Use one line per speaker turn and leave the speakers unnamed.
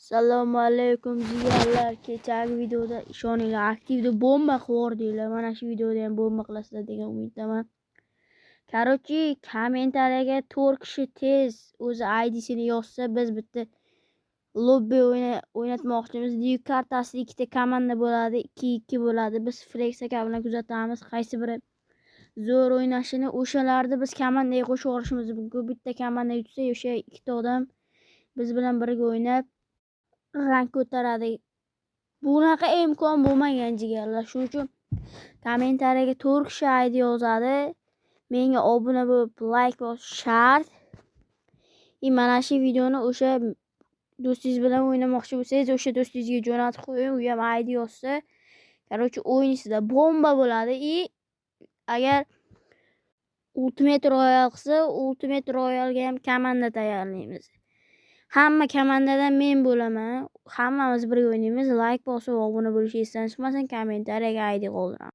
Assalomu alaykum jigarlar. Kechagi videoda ishoninglar aktivda bomba qilibdinglar. Mana shu videoda ham bomba qilasizlar degan umiddaman. Короче, kommentariyaga 4 kishi tez o'zi ID'sini yozsa, biz bitta lobbi o'ynatmoqchimiz. Dyuk kartasida ikkita komanda bo'ladi, 2-2 bo'ladi. Biz Flex aka bilan kuzatamiz. Qaysi biri zo'r o'ynashini o'shalarni biz komandaga qo'shib olishimiz mumkin. Bitta komanda yutsa, o'sha ikkita odam biz bilan birga o'ynab rank ko'taradi. Bunaqa imkon bo'lmagan jigarlar. Shuning uchun kommentariyaga 4 kishi ID yozadi. Menga obuna bo'lib, like bosish shart. Mana shu videoni o'sha do'stingiz bilan o'ynamoqchi bo'lsangiz, o'sha do'stingizga jo'natib qo'ying, u ham ID yozsa. Короче, o'ynaysizlar. Bomba bo'ladi. Agar Ultimate Royal qilsa, Ultimate Royalga ham komanda tayyorlaymiz. Hamma komandadan men bo'laman. Hammamiz birga o'ynaymiz. Like bosib, obuna bo'lishni esdan chiqmasin. Kommentariyaga ID qoldiraman.